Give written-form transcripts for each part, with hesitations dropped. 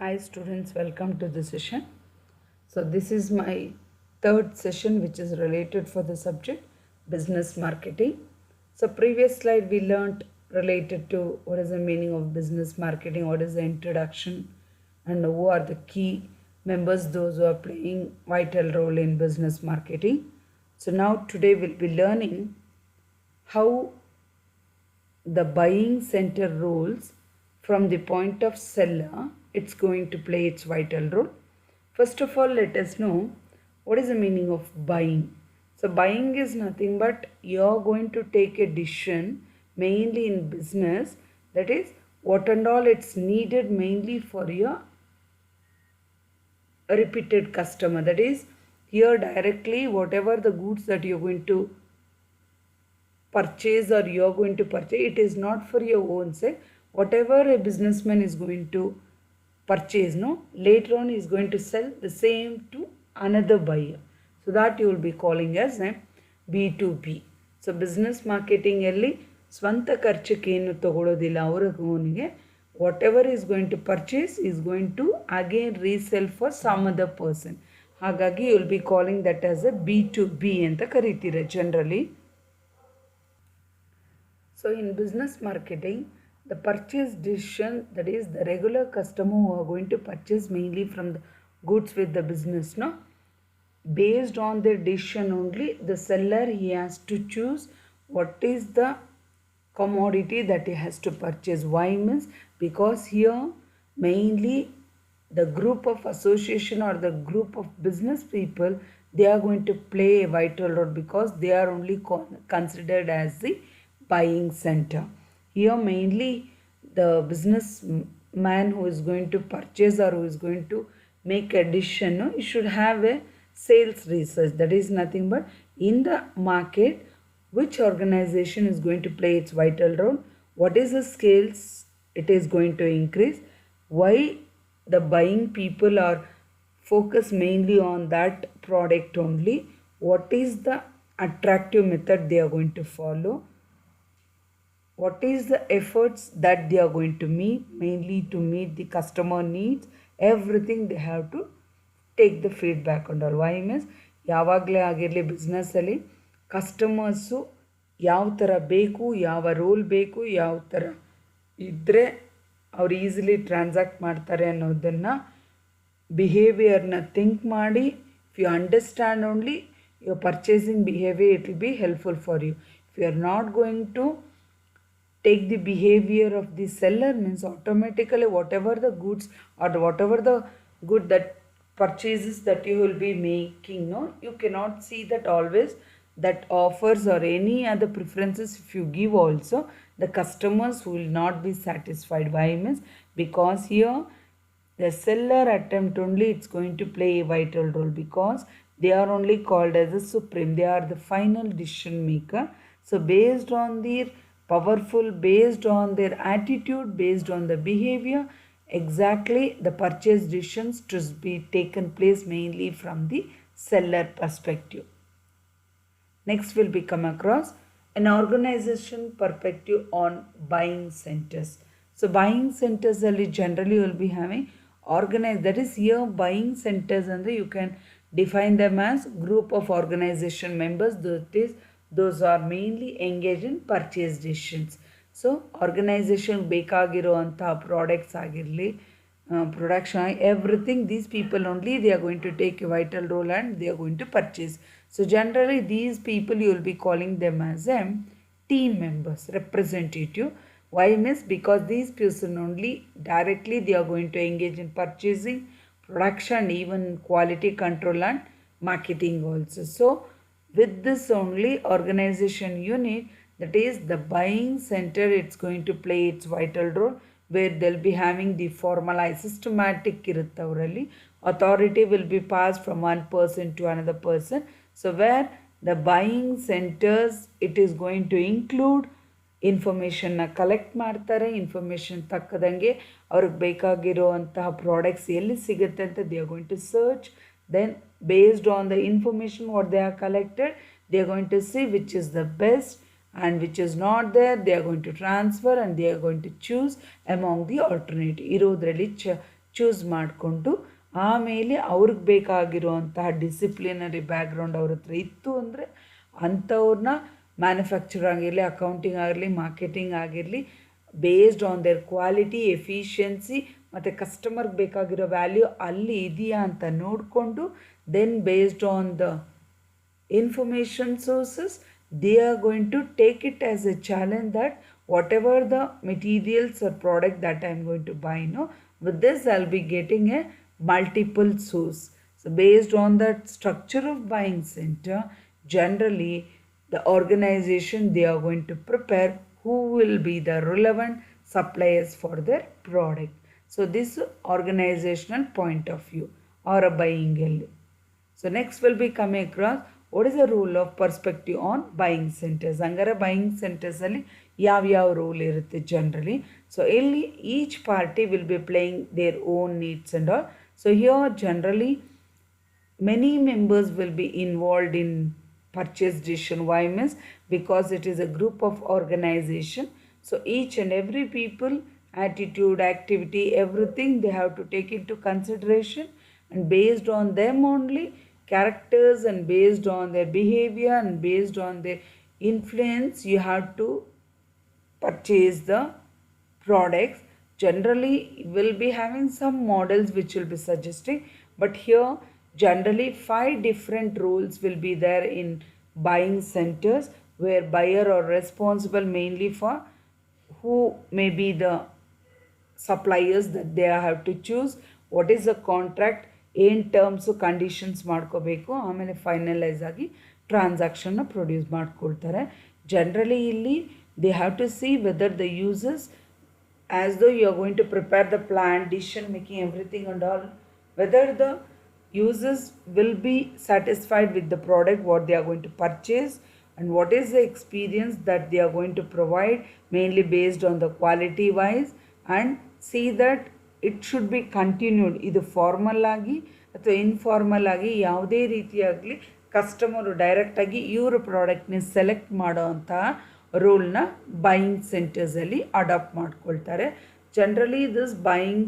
Hi students, welcome to the session. So this is my third session which is related for the subject business marketing. So previous slide we learnt related to what is the meaning of business marketing, what is the introduction and who are the key members, those who are playing vital role in business marketing. So now today we'll be learning how the buying center roles from the point of seller, it's going to play its vital role. First of all, let us know what is the meaning of buying. So buying is nothing but you're going to take a decision mainly in business, that is what and all it's needed mainly for your repeated customer, that is here directly whatever the goods that you're going to purchase or you're going to purchase, it is not for your own sake. Whatever a businessman is going to purchase, no, later on is going to sell the same to another buyer. So that you will be calling as a B2B. So business marketing ಅಲ್ಲಿ ಸ್ವಂತ ಖರ್ಚಕ್ಕೆ ಏನು ತಗೊಳ್ಳೋದಿಲ್ಲ, ಅವರಿಗೆ whatever is going to purchase is going to again resell for some other person. ಹಾಗಾಗಿ you will be calling that as a B2B ಅಂತ ಕರೀತೀರ generally. So in business marketing, the purchase decision, that is the regular customer who are going to purchase mainly from the goods with the business, no, based on their decision only, the seller, he has to choose what is the commodity that he has to purchase. Why means because here mainly the group of association or the group of business people, they are going to play a vital role because they are only considered as the buying center. Here mainly the business man who is going to purchase or who is going to make a decision, no, he should have a sales research, that is nothing but in the market which organization is going to play its vital role, what is the scales it is going to increase, why the buying people are focused mainly on that product only, what is the attractive method they are going to follow, what is the efforts that they are going to meet, mainly to meet the customer needs, everything they have to take the feedback on all. Why means ಯಾವಾಗಲೇ ಆಗಿರಲಿ ಬಿಸ್ನೆಸ್ಸಲ್ಲಿ customers ಯಾವ ಥರ ಬೇಕು, ಯಾವ roll ಬೇಕು, ಯಾವ ಥರ ಇದ್ದರೆ ಅವ್ರು ಈಸಿಲಿ ಟ್ರಾನ್ಸಾಕ್ಟ್ ಮಾಡ್ತಾರೆ ಅನ್ನೋದನ್ನು ಬಿಹೇವಿಯರ್ನ ಥಿಂಕ್ ಮಾಡಿ, if you understand only your purchasing behaviour, it will be helpful for you. If you are not going to take the behavior of the seller, means automatically whatever the goods or whatever the good that purchases that you will be making, no, you cannot see that always that offers or any other preferences if you give also, the customers will not be satisfied. Why means because here the seller attempt only, it's going to play a vital role because they are only called as a supreme, they are the final decision maker. So based on their powerful, based on their attitude, based on the behavior, exactly the purchase decisions to be taken place mainly from the seller perspective. Next will be come across an organization perspective on buying centers. So buying centers ali generally will be having organized, that is here buying centers, and you can define them as group of organization members, that is those are mainly engaged in purchase decisions. So organization ಬೇಕಾಗಿರುವಂತಹ products ಆಗಿರಲಿ, production, everything, these people only, they are going to take a vital role and they are going to purchase. So generally these people you will be calling them as team members, representative. Why means because these person only directly they are going to engage in purchasing, production, even quality control and marketing also. So with this only organization unit, that is the buying center, it's going to play its vital role, where they'll be having the formalized systematic iruttavರಲ್ಲಿ authority will be passed from one person to another person. So where the buying centers, it is going to include ಇನ್ಫಾರ್ಮೇಷನ್ನ collect ಮಾಡ್ತಾರೆ, information ತಕ್ಕದಂಗೆ ಅವ್ರಿಗೆ ಬೇಕಾಗಿರುವಂತಹ products ಎಲ್ಲಿ ಸಿಗುತ್ತೆ ಅಂತ they are going to search. Then based on the information what they are collected, they are going to see which is the best and which is not there, they are going to transfer and they are going to choose among the alternative. ಇರೋದ್ರಲ್ಲಿ choose ಮಾಡಿಕೊಂಡು ಆಮೇಲೆ ಅವ್ರಿಗೆ ಬೇಕಾಗಿರುವಂತಹ disciplinary background ಅವ್ರ ಹತ್ರ ಇತ್ತು ಅಂದರೆ ಅಂಥವ್ರನ್ನ ಮ್ಯಾನುಫ್ಯಾಕ್ಚರ್ ಆಗಿರಲಿ, ಅಕೌಂಟಿಂಗ್ ಆಗಿರಲಿ, ಮಾರ್ಕೆಟಿಂಗ್ ಆಗಿರಲಿ, based on their quality, efficiency ಮತ್ತು ಕಸ್ಟಮರ್ಗೆ ಬೇಕಾಗಿರೋ ವ್ಯಾಲ್ಯೂ ಅಲ್ಲಿ ಇದೆಯಾ ಅಂತ ನೋಡಿಕೊಂಡು then based on the information sources, they are going to take it as a challenge that whatever the materials or product that I am going to buy, with this I'll be getting a multiple source. So based on that structure of buying center, generally the organization, they are going to prepare who will be the relevant suppliers for their product. So this organizational point of view or a buying. So next will be coming across what is the role of perspective on buying centers. Hangare buying centers alli yav role irutte generally. So each party will be playing their own needs and all. So here generally many members will be involved in purchase decision. Why means because it is a group of organization. So each and every people attitude, activity, everything they have to take into consideration, and based on them only characters and based on their behavior and based on their influence you have to purchase the products. Generally will be having some models which will be suggesting, but here generally 5 different roles will be there in buying centers, where buyer are responsible mainly for who may be the suppliers that they have to choose, what is the contract, ಏನು terms conditions ಮಾಡ್ಕೋಬೇಕು, ಆಮೇಲೆ finalise ಆಗಿ ಟ್ರಾನ್ಸಾಕ್ಷನ್ನ produce ಮಾಡ್ಕೊಳ್ತಾರೆ. Generally ಇಲ್ಲಿ they have to see whether the users as though you are going to prepare the plan, decision making, everything and all, whether the users will be satisfied with the product what they are going to purchase, and what is the experience that they are going to provide, mainly based on the quality wise, and see that it should be continued. ಇದು formal ಆಗಿ ಅಥವಾ informal ಆಗಿ ಯಾವುದೇ ರೀತಿಯಾಗಲಿ customer ಡೈರೆಕ್ಟಾಗಿ ಇವ್ರ ಪ್ರಾಡಕ್ಟ್ನ select ಮಾಡೋ ಅಂತಹ ರೂಲ್ನ ಬೈಯಿಂಗ್ ಸೆಂಟರ್ಸಲ್ಲಿ ಅಡಾಪ್ಟ್ ಮಾಡ್ಕೊಳ್ತಾರೆ. Generally this buying,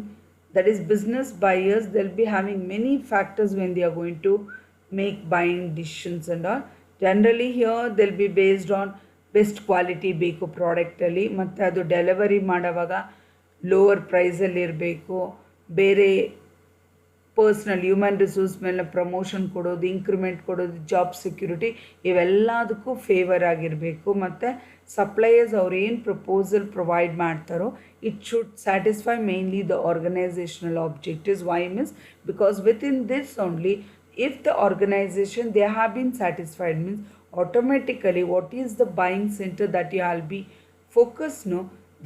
that is business buyers, they'll be having many factors when they are going to make buying decisions and all. Generally here they'll be based on best quality ಬೇಕು ಪ್ರಾಡಕ್ಟಲ್ಲಿ, ಮತ್ತು ಅದು delivery ಮಾಡೋವಾಗ lower ಪ್ರೈಸಲ್ಲಿ ಇರಬೇಕು, ಬೇರೆ personal human resource ಮೇಲೆ promotion ಕೊಡೋದು, increment ಕೊಡೋದು, ಜಾಬ್ ಸೆಕ್ಯೂರಿಟಿ ಇವೆಲ್ಲದಕ್ಕೂ ಫೇವರ್ ಆಗಿರಬೇಕು, ಮತ್ತು ಸಪ್ಲೈಯರ್ಸ್ ಅವ್ರು ಏನು ಪ್ರಪೋಸಲ್ ಪ್ರೊವೈಡ್ ಮಾಡ್ತಾರೋ it should satisfy mainly the organisational objectives. Why means because within this only if the organization they have been satisfied, means automatically what is the buying center that you will be focused,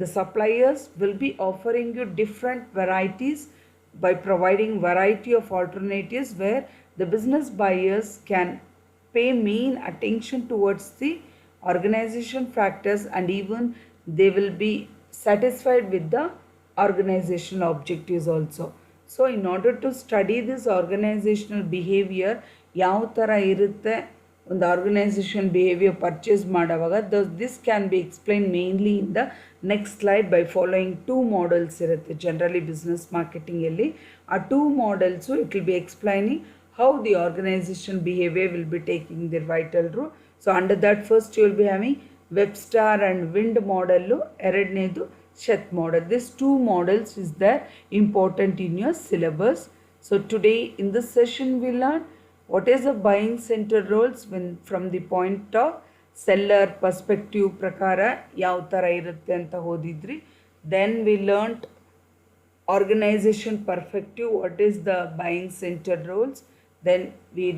the suppliers will be offering you different varieties by providing variety of alternatives where the business buyers can pay main attention towards the organization factors, and even they will be satisfied with the organizational objectives also. So in order to study this organizational behavior, ಯಾವ ಥರ ಇರುತ್ತೆ ಒಂದು organisation behaviour purchase ಮಾಡೋವಾಗ, this can be explain mainly in the next slide by following 2 models ಇರುತ್ತೆ generally business ಮಾರ್ಕೆಟಿಂಗಲ್ಲಿ. ಆ 2 models it will be explaining how the organisation behaviour will be taking the vital role. So under that first you will be having Webster and Wind model, ಎರಡನೇದು Sheth model. These 2 models is there important in your syllabus. So today in this session we learn what is the buying center roles when from the point of seller perspective prakara yav tara irutte anta hodidri. Then we learnt organization perspective, what is the buying center roles. Then we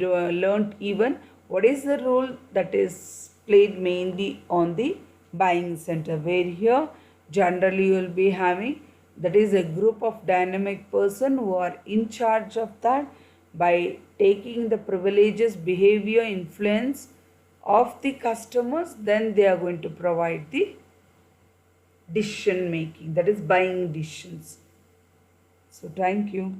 learnt even what is the role that is played mainly on the buying center, where here generally you will be having, that is a group of dynamic person who are in charge of that by taking the privileges, behavior, influence of the customers, then they are going to provide the decision making, that is buying decisions. So thank you.